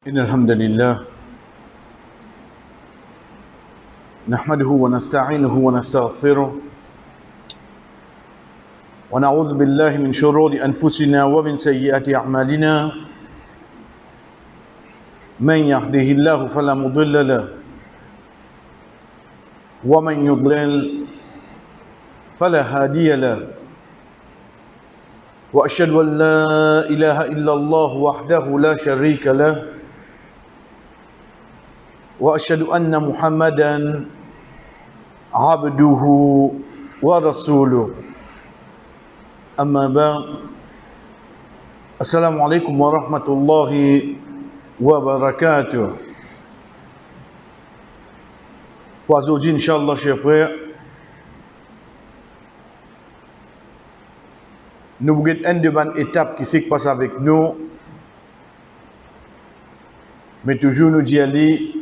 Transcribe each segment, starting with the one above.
إن الحمد لله نحمده ونستعينه ونستغفره ونعوذ بالله من شرور أنفسنا ومن سيئات أعمالنا من يهده الله فلا مضل له ومن يضلل فلا هادي له وأشهد أن لا إله إلا الله وحده لا شريك له وأشهد أن محمدا عبده ورسوله أما بعد السلام عليكم ورحمة الله وبركاته. Aujourd'hui, Inch'Allah, chers frères, nous avons une de bonnes étapes qui fait que passe avec nous, mais toujours nous dit Ali,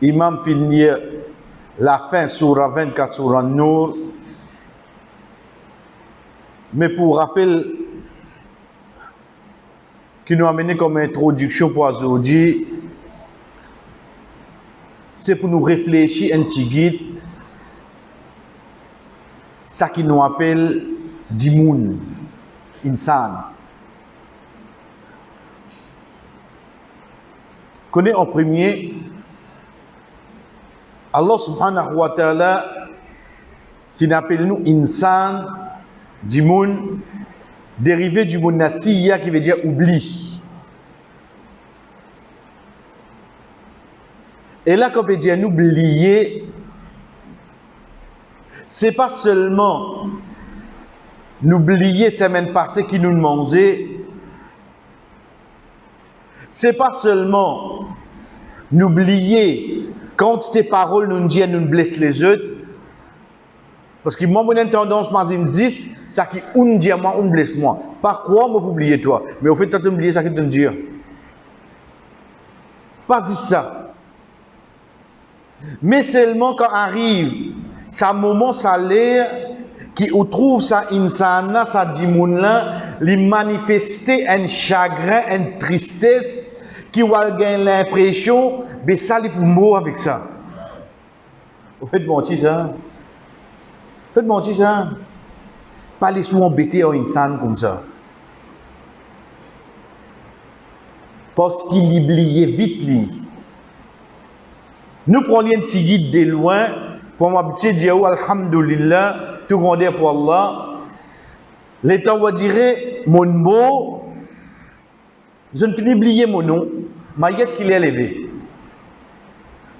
Imam finit la fin sur 24 sur un Nour, mais pour rappel qui nous a amené comme introduction pour aujourd'hui, c'est pour nous réfléchir un petit guide, ça qui nous appelle Dimoun, Insan. Connais en premier, Allah subhanahu wa ta'ala, s'il appelle nous Insan, Dimoun, dérivé du mot nasiya qui veut dire oubli. Et là, quand on peut dire oublier, c'est pas seulement n'oublier semaine passée qui nous mangeait, c'est pas seulement n'oublier quand tes paroles nous disent nous blessent les autres, parce que moi, j'ai une tendance, moi, j'ai une 10, ça qui on dit moi, on blesse moi. Par quoi, moi, oublier toi? Mais au fait, tu as oublié ça qui te dit. Pas dit ça. Mais seulement quand arrive, ça moment, ça l'air, qui ou trouve ça insana, ça dit moun là, lui manifester un chagrin, une tristesse, qui va gagner l'impression, mais ça, il pour mourir avec ça. Au fait, mentir ça. Faites mentir ça. Pas les sous embêtés en insan comme ça. Parce qu'il oubliait vite lui. Nous prenons un petit guide de loin pour m'habituer à dire alhamdulillah, tout grandeur pour Allah. L'État va dire mon mot, je ne finis oublier mon nom, maillette qu'il est élevé.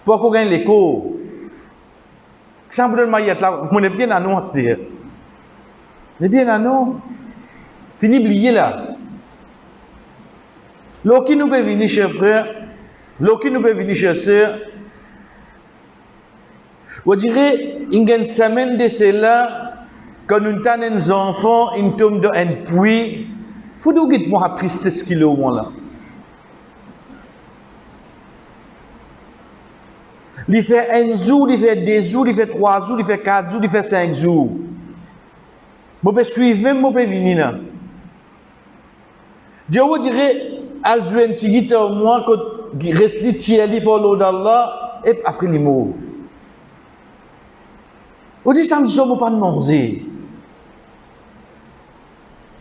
Pourquoi gagne les cours? Ça me donne maillette là, on est bien à nous, c'est-à-dire. On est bien à nous. Fini oublier là. Lorsqu'il nous peut venir, chers frères, lorsqu'il nous peut venir, chers sœurs, on dirait, il y a une semaine de cela, quand nous avons des enfants, ils tombent dans un puits, il faut que moi la tristesse qu'il est au moins là. Il fait un jour, il fait 2 jours, il fait 3 jours, il fait 4 jours, il fait 5 jours. Je peux suivre, je peux venir là. Dieu vous dirait, al jouer un petit guitare au moins, quand il reste tiers pour l'eau d'Allah, et après il meurt. Vous dites, ça me dit, je ne peux pas manger.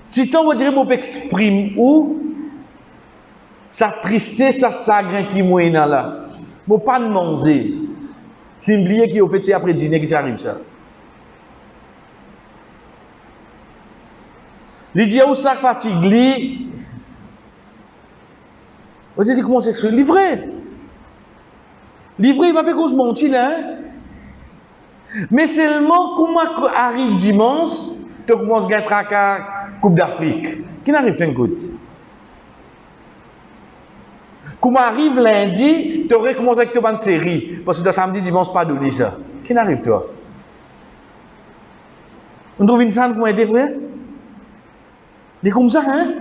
Si tu vous dirait, je peux exprimer où, sa tristesse, sa chagrin qui mouille là. Je ne peux pas manger. Si vous oubliez qu'il fait après dîner, qui arrive ça. Il dit où ça fatigue. Vous avez dit comment s'exprimer? Livré. Livré, il va pas cause mentir là. Mais seulement comment arrive dimanche, tu commences à gagner la Coupe d'Afrique. Qui n'arrive pas un coup? Comment arrive lundi, tu aurais commencé avec une série. Parce que le samedi, dimanche, pas donné ça. Qui n'arrive toi? On trouve une salle pour aider, frère? C'est comme ça, hein?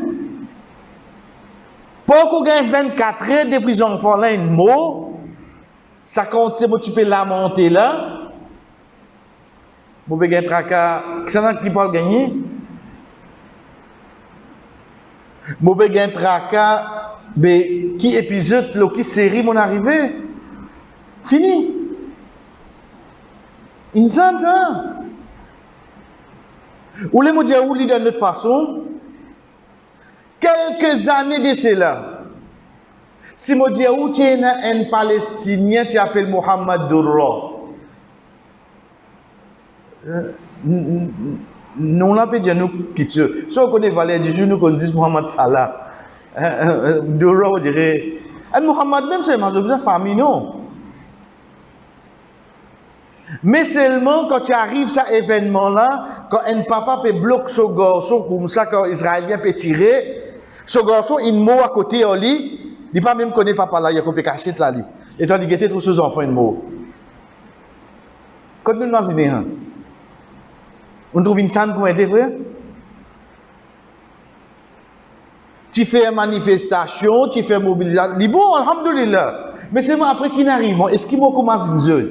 Pour qu'on gagne 24 heures depuis les enfants là, un mot, ça compte, c'est pour tu peux lamenter là. Vous pouvez gagner tracas, qui s'en a qui peut gagner? Vous pouvez gagner tracas Mais qui épisode, qui série mon arrivée? Fini. Insan ça. Ou les mots dire ou de notre façon, quelques années de cela, si je dis où tu es un Palestinien, tu appelles Mohamed Dourra. Nous l'avons dit, nous qui tu. Si on connaît Valère du jour, nous connaissons Mohamed Salah. Dourra, on dirait. Et Mohamed même, c'est ma famille, non? Mais seulement quand tu arrives à cet événement-là, quand un papa peut bloquer ce garçon comme ça, quand Israélien peut tirer, ce garçon, il mort à côté au lit, il ne peut pas même connaître papa là, il peut cacher là. Et toi, il trouve ses enfants, il mort. Quand nous imaginons, on trouve une scène pour aider, frère. Tu fais une manifestation, tu fais une mobilisation. Il dit bon, alhamdoulilah. Mais seulement après qu'il arrive, est-ce qu'il m'a commencé à dire?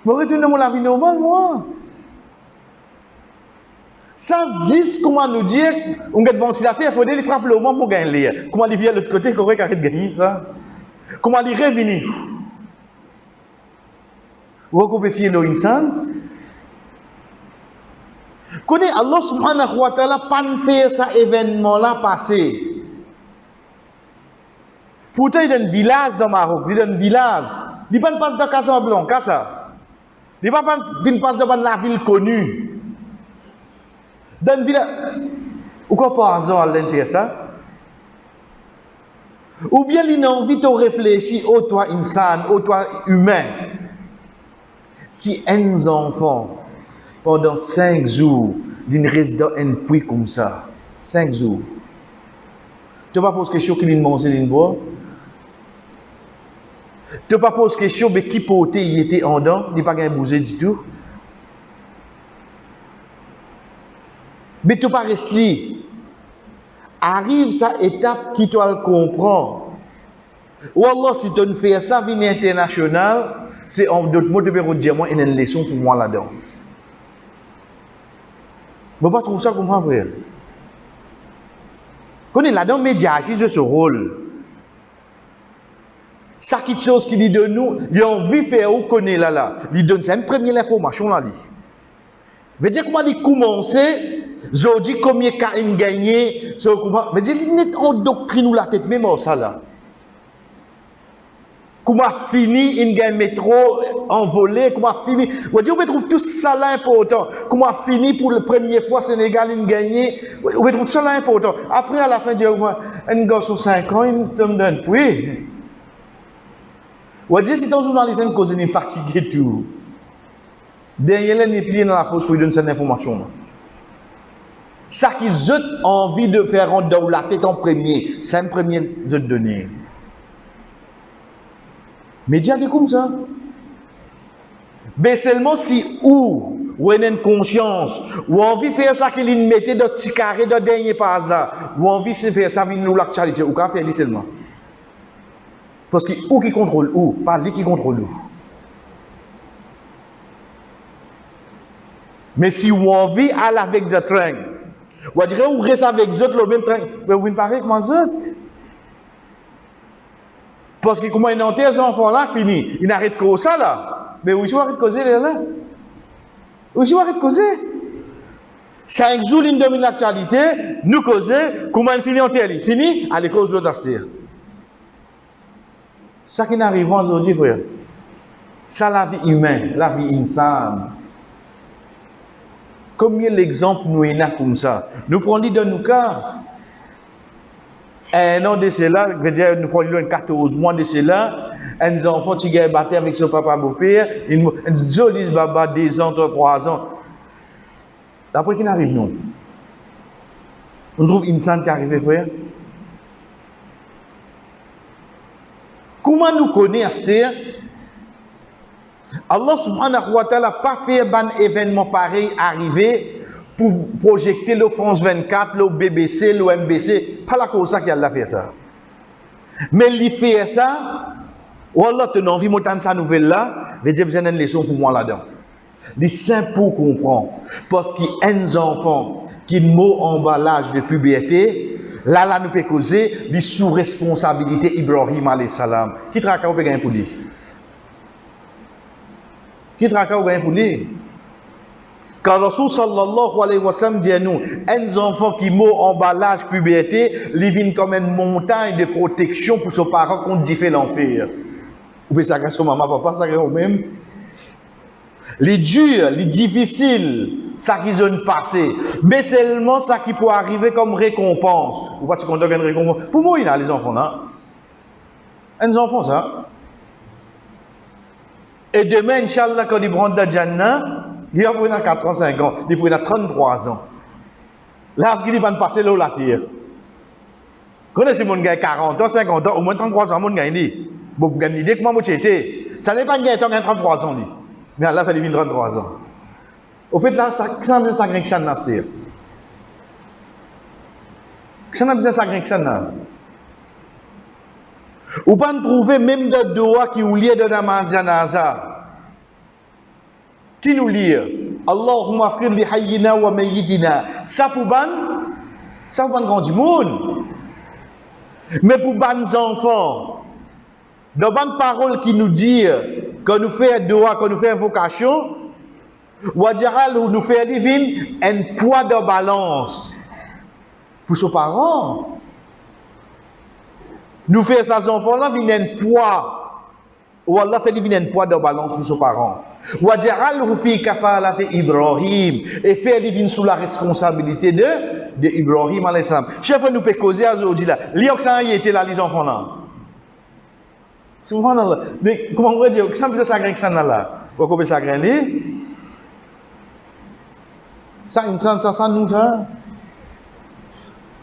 Je retourne dans la vie normale, moi. Ça dit comment nous dire, on a un ventilateur, il faut qu'il frappe le moment pour gagner l'air. Comment il vient de l'autre côté, correct, arrête de gagner ça. Comment il revient. Vous pouvez fier de l'insan. Connais Allah subhanahu wa ta'ala pas faire ça événement-là passer. Pourtant, il y a un village dans Maroc, il y a un village. Il n'y a pas de passe de Casablanca, ça. Il n'y a pas de passe de la ville connue. Dans une ville. Pourquoi par hasard elle fait ça? Ou bien il a envie de réfléchir au toi insan, au toi humain. Si un enfant, pendant 5 jours, il reste dans un puits comme ça, 5 jours, tu ne vas pas poser question qu'il mange et qu'il boit? Tu ne vas pas poser question de qui poté il était en dedans, il n'a pas gagné bougé du tout. Mais tu ne vas pas rester. Arrive sa étape qui doit le comprendre. Ou alors, si tu fais ça, vie internationale, c'est en d'autres mots, tu peux dire moi, il y a une leçon pour moi là-dedans. Vous ne pas trouver ça comme ça, frère. Quand on est là-dedans, média agit ce rôle. Ça, quelque chose qui dit de nous, il a envie de faire où qu'on est là. Il donne une première information là. Veut dire comment il commence, je dis combien il gagné, veut dire il est en doctrine ou la tête même ça là. Comment fini, il gagne métro, envolé, comment fini. Vous dire, on trouve tout ça là important. Comment fini pour la première fois Sénégal, il gagné. On trouve ça là important. Après, à la fin, un garçon 5 ans, il tombe d'un puits. Vous dire, si ton journaliste est causé, il est fatigué tout. Derrière, il est plié dans la fosse pour lui donner cette information. Ça qui a envie de faire rentrer dans la tête en premier, c'est un premier je donner. Mais Dieu dit comme ça. Mais seulement si ou a une conscience, ou envie de faire ça qu'il mettait dans petit carré de dernier pas là, ou envie de faire ça avec nous l'actualité, ou qu'à faire seulement. Parce que ou qui contrôle ou, pas lui qui contrôle ou. Mais si vous envie aller avec the train, ou dire ou reste avec eux le même train, mais vous ne parlez comment eux. Parce que comment ils ont ces enfants-là, fini. Ils n'arrêtent que ça là. Mais où ils arrêtent de causer là? Où ils arrêtent de causer? 5 jours, ils dominent l'actualité, nous causer, comment ils finissent en terre? Fini, à cause de l'autre astir. Ça qui n'arrive pas aujourd'hui, frère. Ça, la vie humaine, la vie insane. Combien l'exemple nous est là comme ça? Nous prenons dans nos cas. Un an de cela, nous prenons 14 mois de cela, un enfant qui a battu avec son papa beau-père, un joli baba 2 ans, 3 ans. Après qu'il arrive, non. On trouve une scène qui arrive, frère. Comment nous connaissons Allah subhanahu wa ta'ala n'a pas fait un événement pareil arriver pour projeter le France 24, le BBC, le MBC. Pas la cause ça qui a fait ça. Mais il fait ça, Wallah, tu as envie de monter sa nouvelle là, veut dire que j'ai une leçon pour moi là-dedans. C'est simple pour comprendre. Parce qu'il y a des enfants qui ont un emballage de puberté, Là, nous pouvons causer des sous-responsabilités Ibrahim alayhi salam. Qui traka ou peut gagner pour lui? Qui traka ou gagner pour lui? Quand Rasul sallallahu alayhi wa sallam dit à nous, un enfant qui meurt en bas l'âge puberté, il vient comme une montagne de protection pour ses parents contre différents l'enfer. Vous pouvez sacrer son maman, papa, sacrer vous-même. Les durs, les difficiles, ça qui ont passé. Mais seulement ça qui peut arriver comme récompense. Ou pas tu comptes une récompense? Pour moi, il y a les enfants là. Les enfants ça. Et demain, Inch'Allah, quand ils prennent de Jannah, il y a 4 ans, 5 ans, il y a 33 ans. Là, ce qui va passer là, la terre. Quand est-ce que mon gars 40 ans, 50 ans, au moins 33 ans, mon gars, il bon, vous avez une idée comment moi j'étais. Ça n'est pas un gars 33 ans, mais Allah fait 33 ans. Au fait, là, ça n'a besoin de ça dans ce ça n'a besoin de ça. Ou pas trouver même des doigts qui ou lié de namaz janaza. Qui nous lit Allahumma fir li hayyina wa mayyitina. Ça pour grand du monde. Mais pour ban enfants, dans bonne parole qui nous dit quand nous fait doigt, quand nous fait invocation, Wadiral ou nous fait divine un poids de balance pour ses parents. Nous fait ces enfants-là viennent un poids. Ou Allah fait divine un poids de balance pour ses parents. Wadiral ou fi kafalati Ibrahim et fait divine sous la responsabilité de Ibrahim alayhi salam. Chef nous peut causer aujourd'hui là. L'ioxan y était là les enfants là. Subhanallah. Mais comment on va dire que ça me ça grec ça là. Pourquoi ça grec ça insan ça nous ça.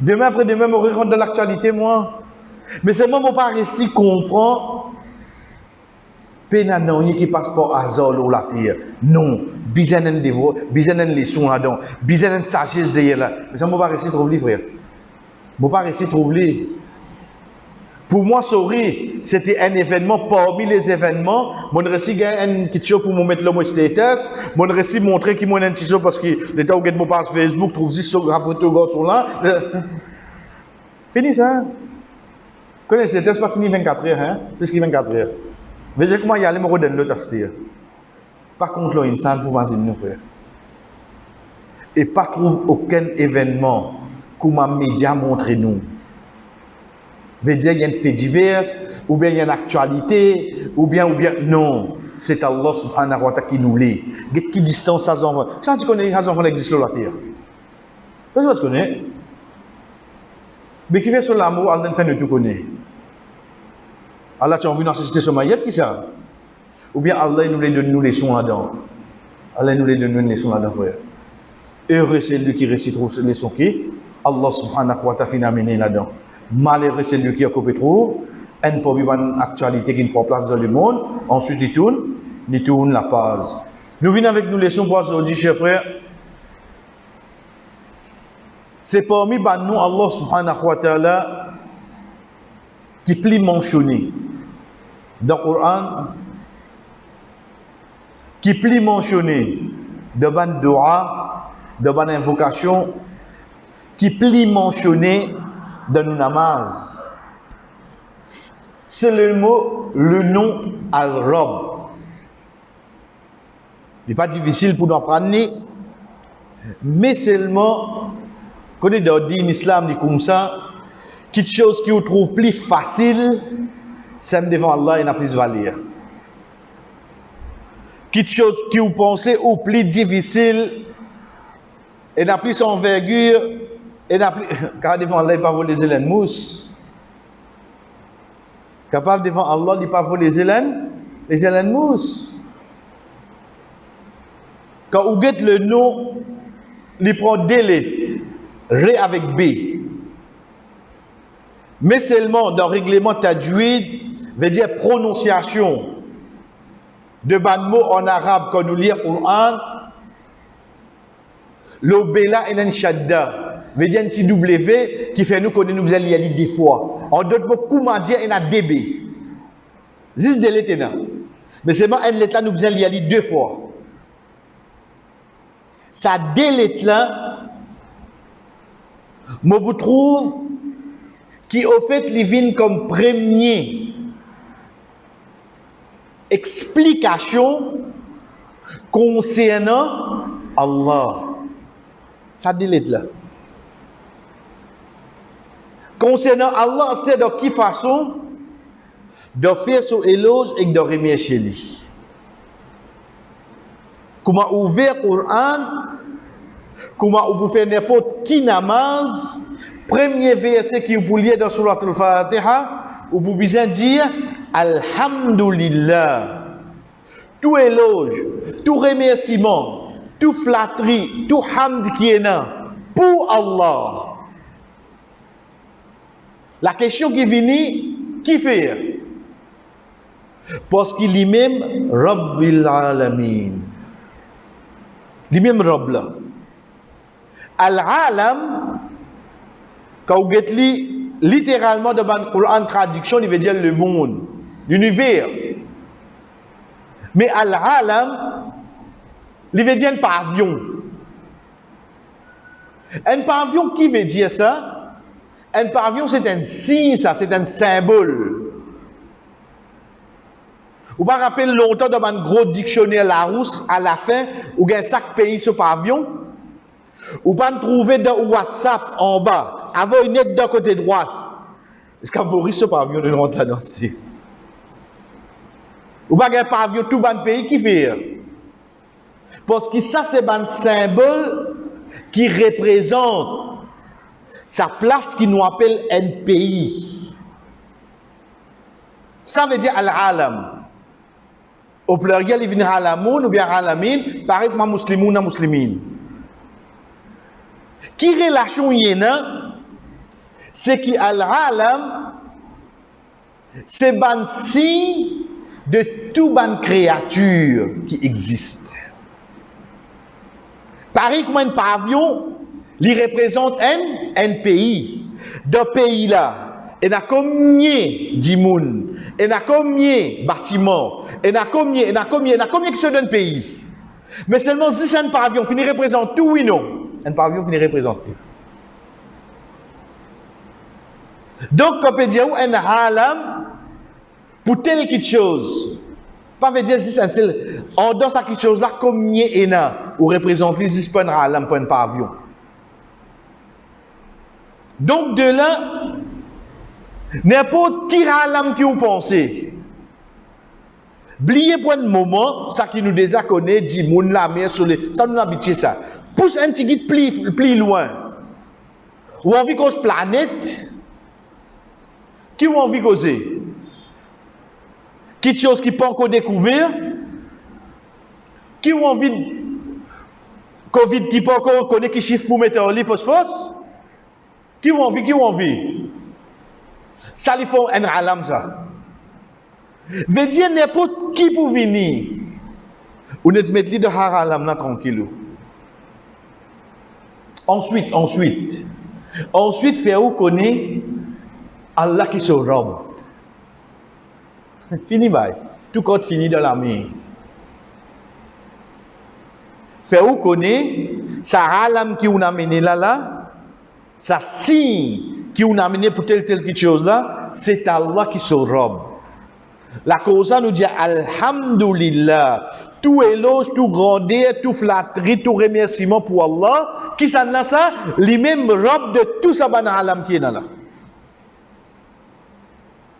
Demain après demain on rentre de l'actualité moi. Mais c'est moi pas réussi comprendre pénanoni qui passe par hasard ou la terre. Non, bizanen dévot, bizanen leçon là-dedans, bizanen sagesse derrière là. Mais ça moi pas réussi trouver frère. Moi pas réussi trouver. Pour moi, sorry, c'était un événement parmi les événements. Mon récit gagne une petite chose pour me mettre le mot status. Mon récit montrer qu'il m'a une petite chose parce que l'état où get mon page Facebook trouve juste sur la photo garçon là. Fini ça. Connaissez, c'était pas fini 24 heures, hein? Plus que 24 heures. Voyez comment il y a les mots de l'autre acheter. Pas contre l'insan pour vas-y nous frère. Et pas trouve aucun événement que ma média montre nous. Veut dire il y a une fait divers, ou bien il y a une actualité, ou bien non. C'est Allah subhanahu wa ta'ala qui nous lit. Qui distance ces enfants. Ça tu connais, ces enfants existent sur la terre. Ça tu connais. Mais qui fait sur l'amour, Allah ne fait de tout connaître. Allah tu as envie d'assister sur ma qui ça? Ou bien Allah nous les donne nous les sons là-dedans. Allah nous les donne nous les sons là-dedans frère. Heureux c'est lui qui récite les sons qui Allah subhanahu wa ta'ala finit amené là-dedans. Malheureux c'est lui qui a coupé trouve une probable actualité qui prend place dans le monde. Ensuite il tourne la page. Nous venons avec nous les sons pour aujourd'hui chers frères. C'est parmi nous Allah subhanahu wa ta'ala qui plie mentionné dans le Coran, qui plie mentionné dans le dua, dans l'invocation, qui plie mentionné dans nos namaz. C'est le nom Al-Rabb. Il n'est pas difficile pour nous apprendre, mais seulement, quand on est dans l'islam, comme ça, quelque chose qui vous trouve plus facile, c'est devant Allah et n'a plus valeur. Quelque chose qui vous pensez ou plus difficile, et n'a plus envergure, et n'a plus. Car devant Allah, il ne peut pas voler les élènes mousse. Capable devant Allah, il ne peut pas voler les élènes mousse. Quand vous guettez le nom, il prend deux lettres, Ré avec B. Mais seulement dans le règlement tajwid, veut dire prononciation de ban mot en arabe quand nous lisons le Coran. Le bela et shadda veut dire un petit W qui fait nous connaître nous allons lire des fois. En d'autres mots, comment dire il y a DB. Juste de l'état. Mais seulement un lettre nous allons lire deux fois. Ça deux lettres là, moi vous trouve qui au fait les vient comme premier explication concernant Allah. Ça délite là. Concernant Allah, c'est de quelle façon de faire son éloge et de remercier lui. Comment ouvrir le Coran, comment vous pouvez faire n'importe qui namaz, premier verset qui vous lire dans Surat al-Fatiha, où vous pouvez dire Alhamdulillah. Tout éloge, tout remerciement, tout flatterie, tout hamd qui est là pour Allah. La question qui vient, qui fait? Parce qu'il est même Rabbil Alamin. Lui-même Rabb là. Al-Alam, quand vous regardez littéralement dans le Coran traduction, il veut dire le monde, l'univers. Mais Al-Alam, il veut dire un pavillon. Un pavillon, qui veut dire ça? Un pavillon, c'est un signe, ça, c'est un symbole. Vous pas rappeler longtemps dans un gros dictionnaire Larousse, à la fin, où il y a chaque pays sur pavillon. Ou pas trouver dans WhatsApp en bas, avoir une lettre d'un côté droit. Est-ce qu'on va ce pavillon de l'autre dans ce ou pas un pavillon tout ban pays qui fait. Parce que ça, c'est un symbole qui représente sa place qui nous appelle un pays. Ça veut dire al-alam. Au pluriel, il vient alamoun ou bien alamin, pareil que muslimoun ou muslimin. Qui relation y en c'est qui al-alam, c'est un signe de toute bonne créature qui existe. Pareil comme un pavillon, il représente un pays. Dans ce pays-là, il y a combien d'imouns, il y a combien de bâtiments, il y a combien qui se donne pays. Mais seulement si un pavillon finit représente tout, oui, non. Un pavillon finit représente tout. Donc, on peut dire un alam pour telle quelque chose. Pas veut dire si en dans cette quelque chose là, combien il y a ou représente les pas un alam pour un pavillon. Donc, de là, n'importe qui alam qui vous pensez. Oubliez pour un moment, ça qui nous déjà connaît, dit moun la mer sur les. Ça nous habitue ça. Pousse un petit guide plus loin. Ou envie cause planète. Qui ont envie causer? Quelque chose qui pas encore découvert? Qui ont envie Covid qui pas encore connaît qui chiffre pour mettre en phosphore? Qui ont envie? Ça lui faut un alam ça. Veut dire n'importe qui pour venir. Ou ne te mettre de haralam là tranquille. Ensuite, faire où connaît Allah qui se robe. Fini bye. Tout compte fini dans la mer. Faire où connaît ça haralam qui on a amené là, ça signe qui on a amené pour telle quelque chose là, c'est Allah qui se robe. La cause nous dit Alhamdulillah, tout éloge, tout grandeur, tout flatterie, tout remerciement pour Allah, qui s'en a ça, les mêmes robes de tout ça ban alam qui est là.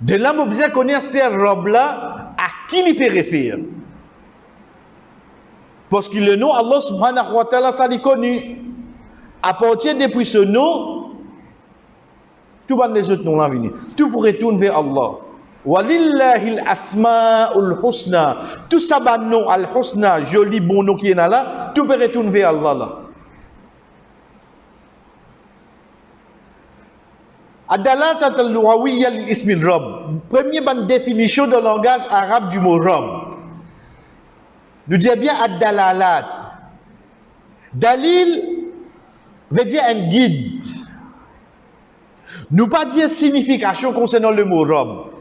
De là, vous besoin connaître cette robe-là, à qui il peut référer. Parce que le nom Allah subhanahu wa ta'ala, ça est connu. À partir depuis ce nom, tout les autres noms là venir. Tout pour retourner vers Allah. Walillahi al-asma'ul husna. Tout ça, nom al-husna, joli bon nom qui est là, tout peut retourner vers Allah là. Adalat al-lughawiyya lil-ism al-rabb. Première bonne définition de langage arabe du mot rabb. Nous disons bien ad-dalalat. Dalil veut dire un guide. Nous pas dire signification concernant le mot rabb.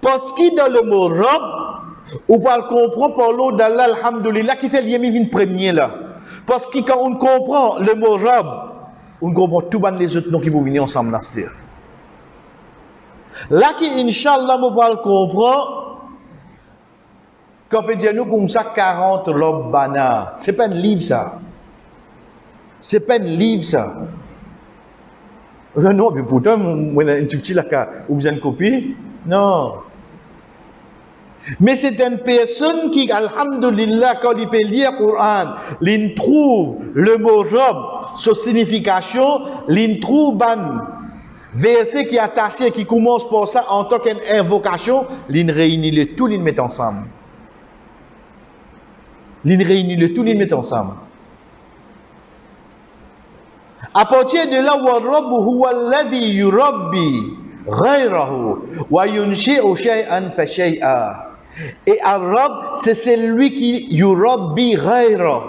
Parce que dans le mot robe, on va le comprendre par l'eau d'Allah, alhamdulillah, qui fait l'yémine premier là. Parce que quand on comprend le mot robe, on comprend tout les autres noms qui vont venir ensemble dans ce terre. Là qui, Inch'Allah, on va le comprendre, quand on peut dire nous comme ça 40 Rabbana. C'est pas un livre ça. C'est pas un livre ça. Non, mais pourtant, moi, un petit là, vous avez une copie? Non. Mais c'est une personne qui, alhamdulillah, quand il peut lire le Coran, il trouve le mot robe, sa signification, il trouve un verset qui est attaché, qui commence par ça en tant qu'invocation, il réunit le tout, il met ensemble. Il réunit le tout, il met ensemble. À partir de là, وَالرَّبُّ هُوَ الَّذِي يُرَبِّي غَيْرَهُ وَيُنْشِئُ شَيْئًا فَشَيْئًا. Et Al-Rabb, c'est celui qui yurabbi ghayra.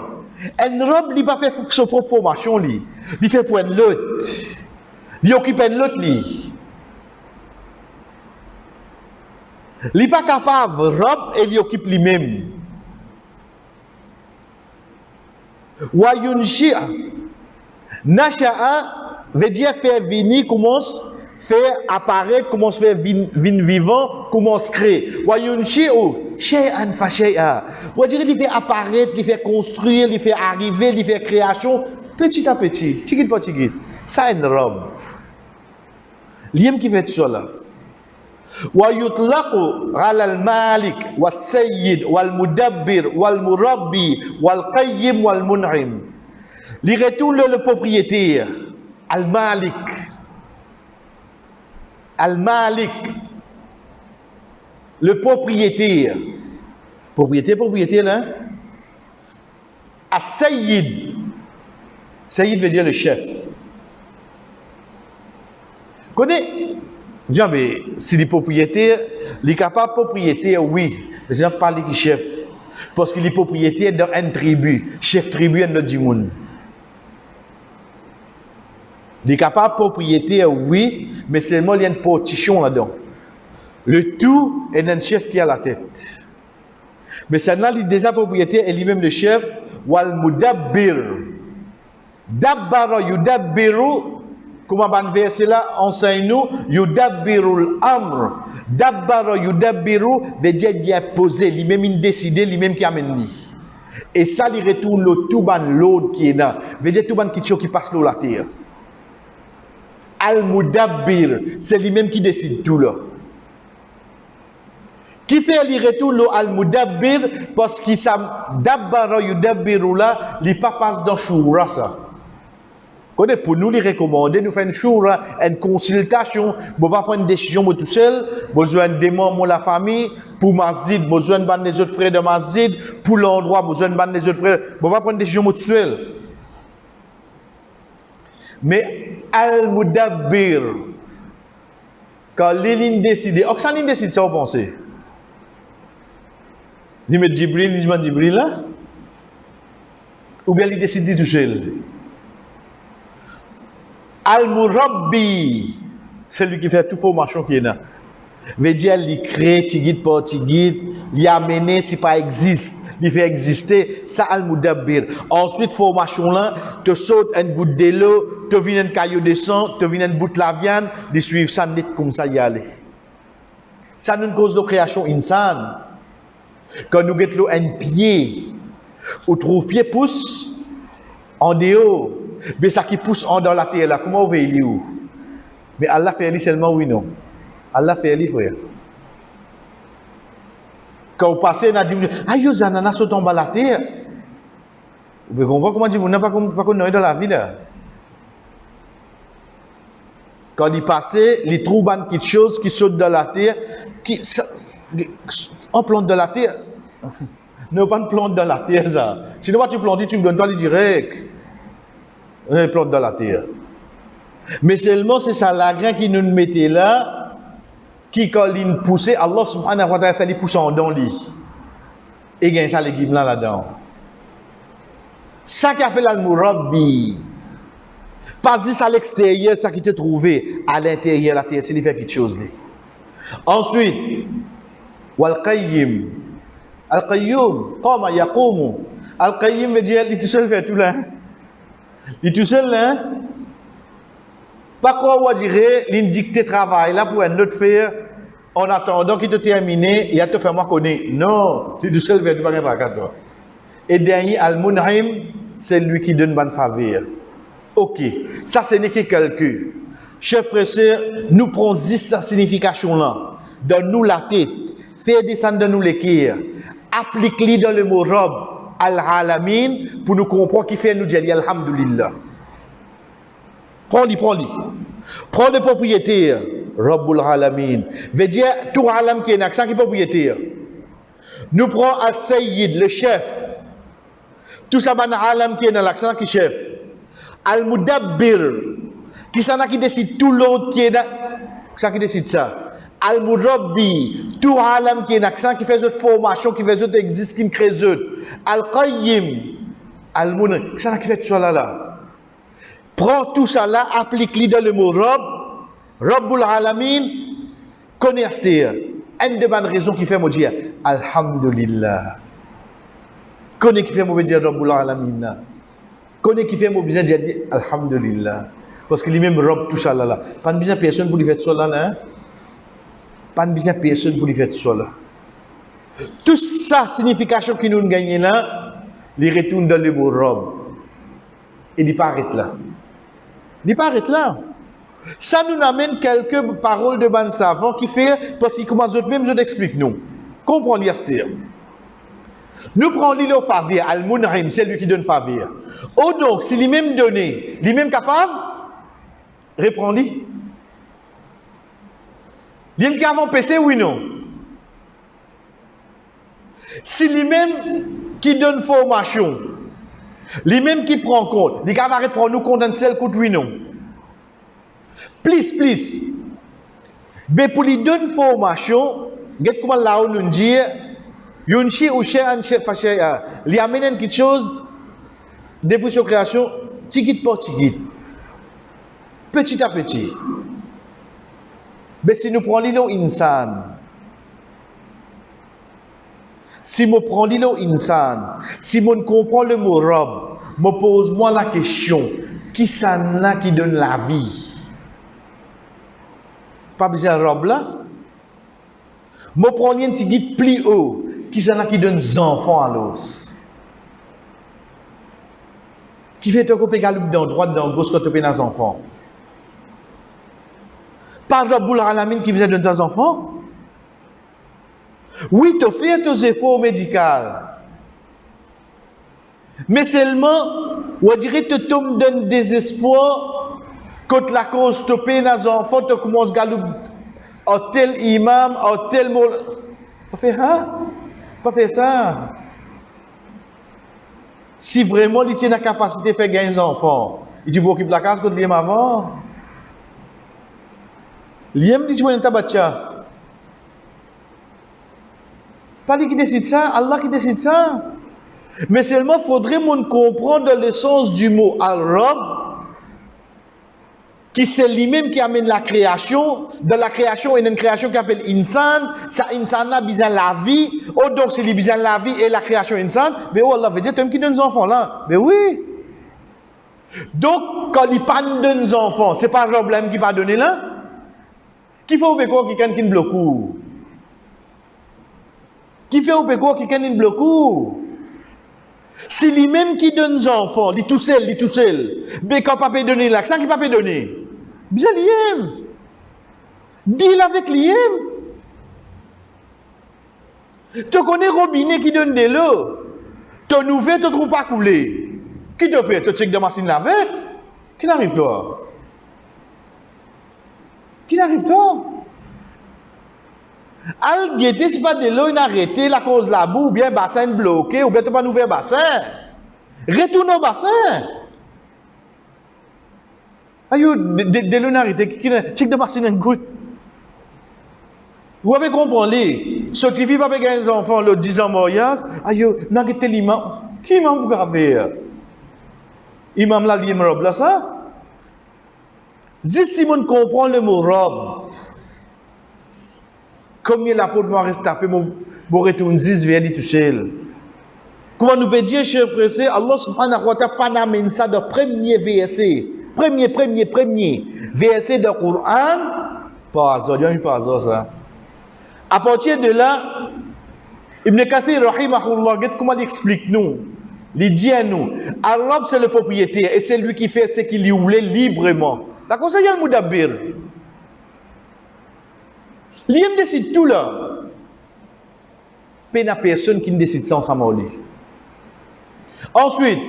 Un Rabb, il n'a pas fait sa propre formation, il fait pour un l'autre. Il occupe un l'autre. Il n'est pas capable, Rabb, et il occupe lui-même. Wa yunshia. Nasha'a veut dire faire venir, commence. Faire apparaître, comment se faire vivant, comment se créer. Wa yunshi'u shay'an fa shay'a. Pour dire il fait apparaître, il fait construire, il fait arriver, il fait création petit à petit, tigit par tigit. Ça est une robe. L'iem qui fait ça là. Wa yutlaqu 'ala al-malik was-sayyid wal-mudabbir wal-murabbi wal-qayyim wal-mun'im. Il retourne le propriétaire, al-malik. Al-Malik, le propriétaire. Propriétaire là. As-Sayyid. Sayyid veut dire le chef. Connais, disons, mais si les propriétaires, les capables propriétaires, oui, mais je ne parle pas de chef. Parce qu'il est propriétaire dans une tribu. Chef tribu est notre du monde. Les capables propriétaires, oui, mais seulement il y a une partition là-dedans. Le tout est un chef qui a la tête. Mais seulement il déjà propriétaire et lui-même le chef, wal mudabbir. Dabbara yudabbiru, comme un verset là, enseigne-nous, yudabbiru l'amr. Dabbara yudabbiru veut dire qu'il a posé, lui-même il décide, lui-même qui amène lui. Et ça, il retourne le tout ban l'autre qui est là. Veut dire tout ban qui passe sur la terre. Al-Mudabbir, c'est lui-même qui décide tout là. Qui fait le retour al-Mudabbir parce qu'il s'appelle Dabbara Yudabbiru là, il pas passe dans Shura ça. Pour nous, les recommander, nous faire une Shura, une consultation, pour pas prendre une décision tout seul, besoin des membres de la famille, pour Masjid, besoin de des autres frères de Masjid, pour l'endroit, besoin de des autres frères, pour pas prendre une décision tout seul. Mais Al-Mudabbir, quand l'île décide, Oxane décide ça, vous pensez? Il met Jibril, il met Jibril là? Ou bien il décide tout seul? Al-Murabbi, c'est lui qui fait tout formation qui est là. Veut dire, il crée, il guide par guide, il amène, si pas existe. Il fait exister, ça al-mudabbir. Ensuite, formation là, te saute un bout de l'eau, te vient un caillou de sang, te vient un bout de la viande, de suivre ça net comme ça y aller. Ça nous cause de création insane. Quand nous guettons un pied, on trouve pied pousse en dehors, mais ça qui pousse en dans la terre là, comment on va y où? Mais Allah fait lui seulement oui non. Allah fait lui frère. Quand vous passez, on a dit, ah, yo, zanana saute en bas la terre. Vous pouvez comprendre comment dire, vous n'avez pas connu dans la vie là. Quand il passe, il trouve quelque chose qui saute dans la terre, on plante dans la terre. Ne pas plante dans la terre, ça. Sinon, tu plantes, tu me donnes pas le direct. On plante dans la terre. Mais seulement, c'est ça, la grain qui nous mettait là, qui quand il poussait, Allah subhanahu wa ta'ala fait les pousser en dans lui. Et il y a ça l'équipe là-dedans. Ça qui appelle al-Murabbi. Pas dit ça à l'extérieur, ça qui te trouvait à l'intérieur, la terre, c'est lui faire quelque chose. Ensuite, wal-Qayyim. Al-Qayyum, qama yaqumu. Al-Qayyim veut dire, il est tout seul fait tout là. Il est tout seul là. Pas quoi on dirait, l'indicté travail là pour un autre faire, en attendant qu'il te termine, il a te fait moi connaître. Non, tu es tout seul vers du bagage. Et dernier, Al-Mun'im, c'est lui qui donne bonne faveur. Ok, ça ce n'est que calcul. Chers frères et sœurs, nous prenons 10 sa signification là. Donne-nous la tête, fais descendre de nous l'équerre, applique-les dans le mot Rob, Al-Alamin, pour nous comprendre qui fait nous dire Alhamdulillah. Prends-les. Prends le propriétaire, Rabbul Alamin. Veut dire tout Alam qui est un accent qui est propriétaire. Nous prenons Al-Sayyid, le chef. Tout ça, c'est Alam qui est dans l'accent qui est chef. Al-Mudabbir, qui s'en a qui décide tout l'autre qui est dans. Ça qui décide ça. Al-Murabbi, tout Alam qui est un accent qui fait cette formation, qui fait cette existe, qui crée cette. Al-Qayyim, Al-Munir, ça qui fait tout ça là. Prends tout ça là, applique-le dans le mot Rob, Rabbul Alamin, connais-tu. Une des bonnes raisons qui fait me dire Alhamdulillah. Connais qui fait me dire Rabbul Alamin. Connais qui fait me dire Alhamdulillah. Parce que lui-même Rob tout ça là. Pas de besoin personne pour lui faire ça là. Hein? Pas de besoin personne pour lui faire ça là. Tout ça, signification qui nous gagne là, il retourne dans le mot Rob. Et il paraît là. Il paraît là. Ça nous amène quelques paroles de ban savants qui fait, parce qu'ils commencent même, je t'explique nous. Comprenez ce nous prenons l'île au faveur, Al-Mun'im, c'est lui qui donne faveur. Oh donc, si lui-même donné, lui-même capable, reprends-lui. Lui-même qui a empêché, oui non. Si lui-même qui donne formation, lui-même qui prend compte, il va prendre nous compte d'un seul coup, oui non. Please. Mais pour lui donner formation, regarde comment là on nous dit, Yunchi ou Chean Fachaya, il amène quelque chose depuis sa création, tigit par tigit, petit à petit. Mais si nous prenons l'îlot insan, si nous prenons l'îlot insan, si nous comprenons le mot robe, me pose-moi la question, qui ça n'a qui donne la vie? Pas besoin de robe là. Je prends un petit guide plus haut, qui ça n'a qui donne des enfants à l'os. Qui fait un coupé galoupe dans droite, dans gauche, quand tu as des enfants. Pas Rabbul Alamin qui vient de tes enfants. Oui, tu fais tes efforts médicaux. Mais seulement, on dirait que tu tombes dans le désespoir quand la cause stoppée dans les enfants, tu commences à galouper à tel imam, à tel mot. Tu fais, hein? Pas faire ça. Si vraiment il tient la capacité de faire gagner des enfants, il dit, vous occupez la case contre l'IM avant. L'IM dit, tu vois, un tabatia. Pas lui qui décide ça, Allah qui décide ça. Mais seulement, il faudrait comprendre le sens du mot al-Rab, qui c'est lui-même qui amène la création. Dans la création, il y a une création qui s'appelle Insan. Ça, Insan a besoin de la vie. Oh, donc, c'est besoin de la vie et la création Insan. Mais oh, Allah veut dire, tu aimes qui donne des enfants là? Mais oui. Donc, quand il pas donne des enfants, c'est pas un problème qui va donner là? Qui fait au béco qui canne bloque? Qui fait au béco qui canne bloque? C'est lui-même qui donne des enfants, il tout seul. Mais quand papa donne l'accent, qui papa donner? Bien l'IM. Deal avec l'IM. Tu connais robinet qui donne de l'eau. Ton nouvelle, tu ne trouves pas couler. Qui te fait? Tu check de machine lavette? Qui n'arrive toi? Al guetter, si pas de l'eau, il a arrêté la cause de la boue, ou bien bassin bloqué, ou bien tu pas un nouvel bassin. Retourne au bassin. Ayo, de l'eau, il a arrêté. Check de machine en goût. Vous avez compris? Ce qui vit avec les enfants, le 10 ans mariage, ayo, n'a arrêté l'imam. Qui imam vous avez? Imam là, l'imam robe là, ça? Si Simon comprend le mot robe, combien la peau de moi reste tapée, mon retourne 10 vers tout seul. Comment nous peut dire, cher frère, Allah subhanahu wa ta'ala pas n'amène ça dans le premier verset. Premier verset du Coran, pas hasard, il n'y a pas hasard ça. À partir de là, Ibn Kathir, rahimahullah, comment il explique nous? Il dit à nous, Allah c'est le propriétaire et c'est lui qui fait ce qu'il voulait librement. D'accord, ça y a le Mudabbir. L'IM décide tout là. Il n'y a personne qui ne décide ça ensemble. Ensuite,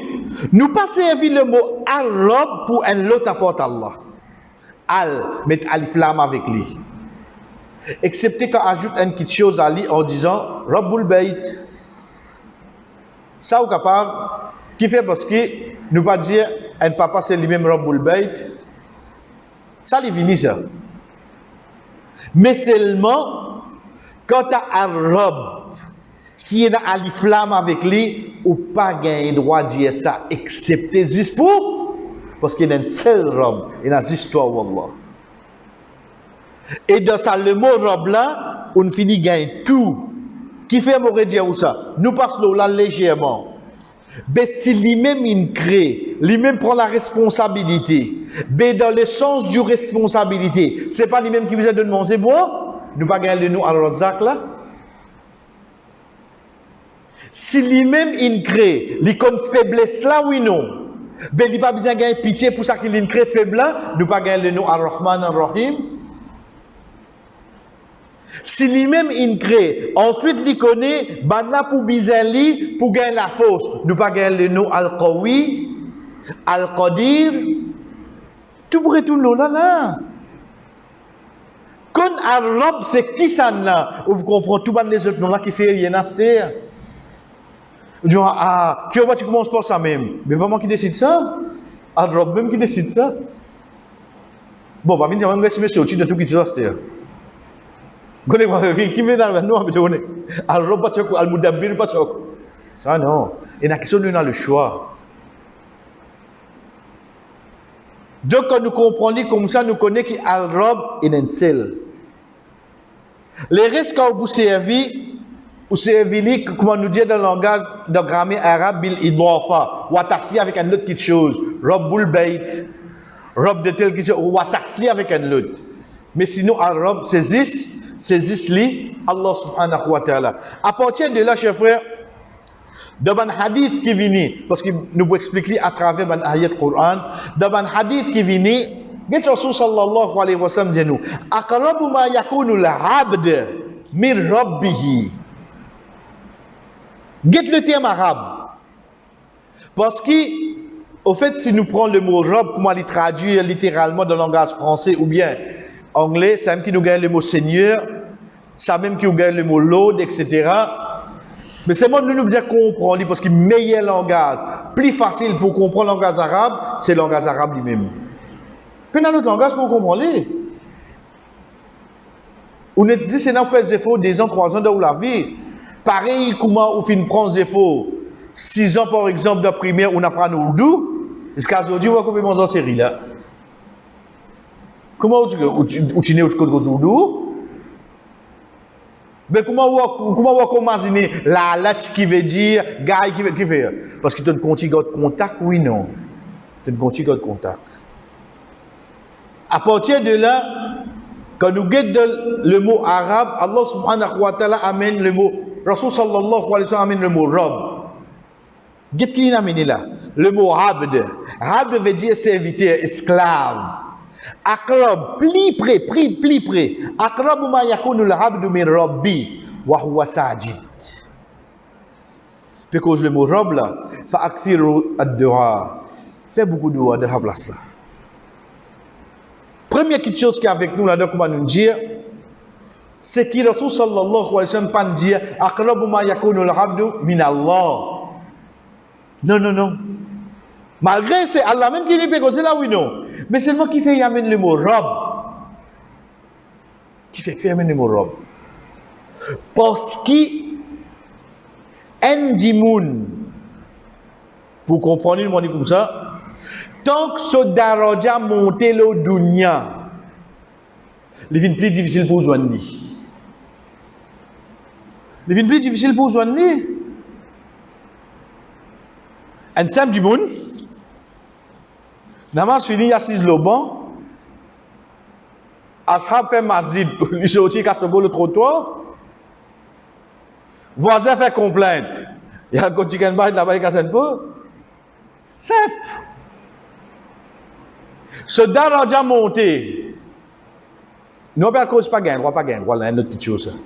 nous pas servir le mot Allah pour un autre apporte Allah. Al, mettre alif lam avec lui. Excepté qu'on ajoute une petite chose à lui en disant Rabbul Bayt. Ça ou capable, qui fait parce que nous pas dire un papa c'est lui-même Rabbul Bayt. Ça lui vient ça. Mais seulement quand tu as un Rabb qui est dans alif lam avec lui, ou pas gagner droit de dire ça, excepté juste pour, parce qu'il y a un seul Rabb, il y a une histoire wallah. Et dans ça, le mot Rabb là, on finit gagner tout. Qui fait m'aurait dire où ça? Nous passons là légèrement. Mais si lui-même il crée, lui-même prend la responsabilité, mais dans le sens du responsabilité, c'est pas lui-même qui vous a donné manger boire, nous pas gagner le nous à Razak là. Si lui-même il crée, il compte faiblesse là oui non, mais il pas besoin de gagner pitié pour ça qu'il crée faible là, nous pas gagner le nous à Rahman Ar-Rahim. Si lui-même il crée, ensuite il connaît, banna pour bizarre pour gagner la force. Nous pas gagner le nom Al-Qawi, Al-Qadir. Tout pourrait tout là. Quand Allah c'est qui ça là, vous comprenez tout les autres noms là qui fait rien à se faire. Tu vois, qui tu commences par ça même. Mais pas moi qui décide ça. Allah même qui décide ça. Bon, bah, je vais me laisser me sortir de tout qui se passe. Qui vient dans le nom, alors pas de al-Mudabbir pas de ça non. Et la question nous a le choix. Donc quand nous comprenons comme ça, nous connaissons qu'Al-Rabb est un seul. Les restes quand vous servez, comment nous dire dans le langage de grammaire arabe, bil idafa, ou atasli avec un autre quelque chose, Rabbul Bayt, Rabb de tel quelque chose, ou atasli avec un autre. Mais sinon Al-Rabb saisissent li Allah subhanahu wa ta'ala. À partir de là, chers frères, dans un hadith qui vient, parce que nous pouvons expliquer à travers un ayat Coran, dans un hadith qui vient, le Rasul sallallahu alayhi wa sallam dit nous, aqrabu ma yakunu al-abd min rabbih. Get le terme arabe. Parce que, au fait, si nous prenons le mot Rabb, comment le traduire littéralement dans le langage français ou bien anglais, c'est même qui nous gagne le mot Seigneur, c'est même qui nous gagne le mot Lord, etc. Mais c'est moi nous devons comprendre, parce que le meilleur langage, plus facile pour comprendre le langage arabe, c'est le langage arabe lui-même. Puis dans notre langage, pour comprendre. On est dit, c'est dans faire des efforts, 2 ans, 3 ans dans la vie. Pareil, comment on finit prendre des efforts, 6 ans par exemple, de primaire, on apprend le oudou, jusqu'à aujourd'hui, on va couper mon en série là. Comment tu n'es au code oudou? Mais comment on imaginer la lettre qui veut dire, gars qui veut dire? Parce que tu as un contigo de contact, oui, non. Tu as un contigo de contact. À partir de là, quand nous guettons le mot arabe, Allah subhanahu wa ta'ala amène le mot, Rasul sallallahu alayhi wa sallam amène le mot Rabb. Qu'est-ce qu'il a amené là? Le mot Abd. Abd veut dire serviteur, esclave. Aqrab, plus près. Aqrab ma yakunu al-abdu min rabbi wa huwa sajid. Parce que le mot Rabb là, fa akthiru ad-du'a. Fais beaucoup de dua de la place là. Première petite chose qui est avec nous là-dedans, comment nous dire, c'est que Rasul sallallahu alayhi wa sallam pas dire aqrabu ma yakunu al-abdu min Allah. Non. Malgré c'est Allah même qui lui peut causer là oui non. Mais seulement qui fait y amène le mot Rabb. Qui fait y amène le mot Rabb. Parce que un dimoun, pour comprendre le monde comme ça, tant que ce daraja monte le dunya, il devient plus difficile pour joindre. Il devient plus difficile pour joindre. Un simple dimoun, Namaz fini, assise le banc. Ashab fait masjid, il sortit qu'à se le trottoir. Voisin fait complainte. Il y a un côté qui là-bas, il casse un peu. Simple. Ce daraja monté. Nous pas cause pas gain, pas gain, voilà une autre petite chose.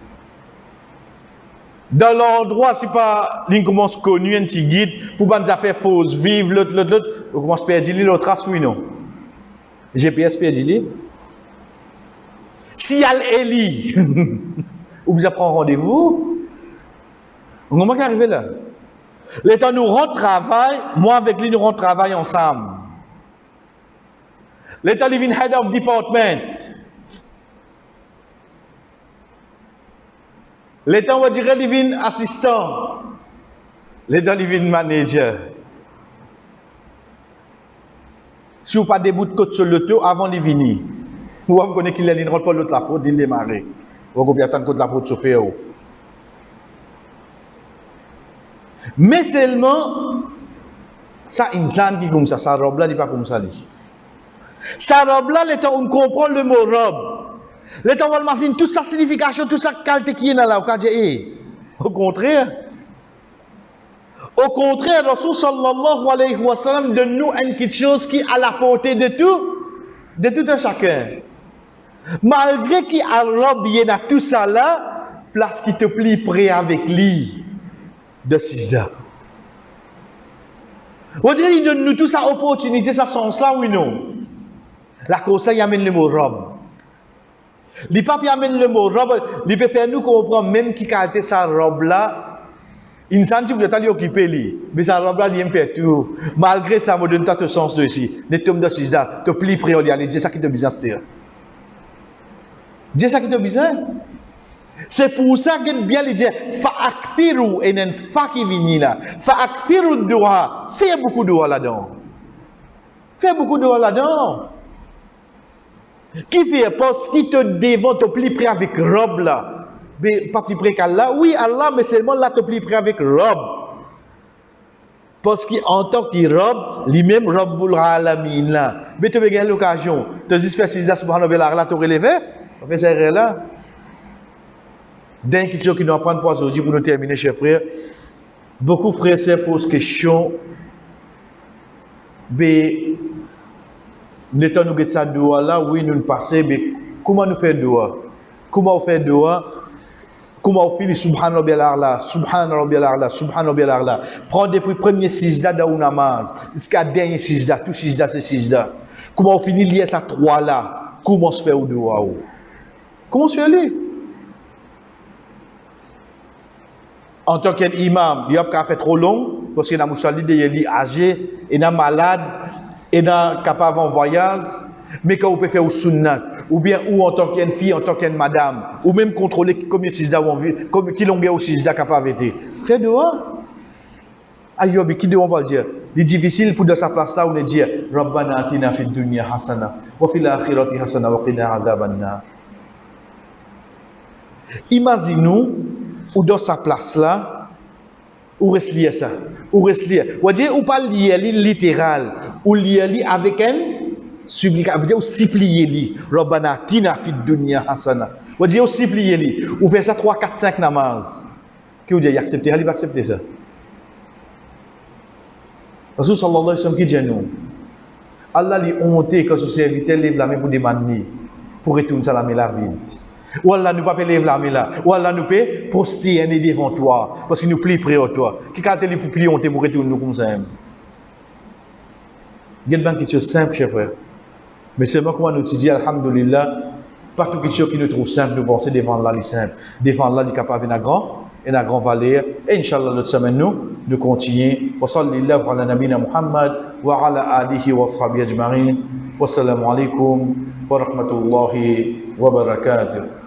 Dans l'endroit, si pas, l'on commence connu un petit guide, pour pas nous faire fausse, vivre, l'autre, on commence à perdre l'autre trace, oui, non. GPS perdre. Si elle est Eli, ou vous prend rendez-vous, on comment arriver là? L'état nous rentre travail, moi avec lui nous rentre travail ensemble. L'état living head of department. L'état on va dire living assistant. L'état living manager. Si vous pas des bouts de côte sur le tour avant de venir, vous connaissez qu'il ne rentre pas l'autre la porte, il démarre. Vous pouvez attendre que la porte se fait. Mais seulement, ça, insan qui comme ça robe là, n'est pas comme ça. Sa robe là, l'état on comprend le mot robe. L'état on va imaginer toute sa signification, toute sa qualité qui est là, au contraire. Au contraire, Rasul sallallahu alayhi wa sallam donne nous quelque chose qui est à la portée de tout un chacun. Malgré qu'il a robe, il y a tout ça là, place qui te plie près avec lui de Sijda. On dirait qu'il donne nous toute sa opportunité, ça sens là, oui non. La cause ça, il amène le mot robe. Les papes amènent le mot robe, il peut faire nous comprendre même qui qualité sa robe là. Il s'agit de t'aller occuper lui, mais sa robe là, il aime faire tout. Malgré ça, me donne tout sens aussi. Ne tombe de Sijda, te plie près, il dit ça qui te bizarre, c'est Dieu ça qui te bizarre. C'est pour ça qu'il bien lui dire fa'akthiru enen fa qui vini là. Fa'akthiru dua, fais beaucoup de dua là-dedans. Fais beaucoup de dua là-dedans. Qui fait parce qu'il te devant te plie près avec robe là. Mais pas plus près qu'Allah. Oui, Allah, mais seulement là te plie près avec robe. Parce qu'en tant qu'il robe, lui-même Rabbul Alamin là. Mais tu veux gagner l'occasion. Tu dis que si subhanahu wa ta'ala te relevé, on fait ça là. D'un quelque chose qui nous apprend pour aujourd'hui pour nous terminer, chers frères. Beaucoup de frères se posent question. Mais l'état nous ça doigt là, oui, nous passons, mais comment nous faire doigt? Comment on fait doigt? Comment on finit subhan rabbiyal a'la, subhan rabbiyal a'la, subhan rabbiyal a'la. Prends depuis premier sijda dans une namaz, jusqu'à dernier sijda, tout sijda c'est sijda. Comment on finit lié ça trois là? Comment on se fait au doigt? Comment on se fait aller? En tant qu'imam, il y a pas fait trop long parce qu'il y a moussali de yeli âgé, il y a malade, il y a capable en voyage. Mais quand vous pouvez faire au sunnat, ou bien ou en tant qu'une fille, en tant qu'une madame, ou même contrôler combien de sijda ont vu, qui l'ont gagné au sijda capable été. Fais dehors. Ayoub, qui doit le dire? C'est difficile pour dans sa place là, on est dire Rabbana atina fid dunya hasana, wa fil akhirati hasana, wa qina adhaban nar. Imaginez-nous, ou dans sa place là, ou reste lié ça, ou reste lié. Ou dire ou pas lié littéral, ou lié avec un supplication, veut dire ou supplier li. Rabbana atina fid dunya hasana. Ou dire ou supplier li. Ou faire ça 3, 4, 5 namaz. Qui vous dit, il accepte, il va accepter ça. Rasul sallallahu alayhi wa sallam qui dit nous, Allah lui honte quand son serviteur lève la main pour demander, pour retourner ça la main la vide. Ou Allah nous pas lever la main là, ou Allah nous peut prosterner devant toi, parce qu'il nous plie près de toi. Qui quand il pour plier honte pour retourner nous comme ça. Il y a quelque chose de simple, chers frères. Mais seulement comment nous dit, alhamdulillah, pas tout quelque chose qui nous trouve simple, nous penser devant Allah, les simple. Devant Allah, il est capable de grand et la grande valeur. Et Inch'Allah, notre semaine, nous continuons. Wa sallallahu ala nabina Muhammad wa ala alihi wa sahbihi ajma'in. Wassalamu alaikum wa rahmatullahi wa barakatuh.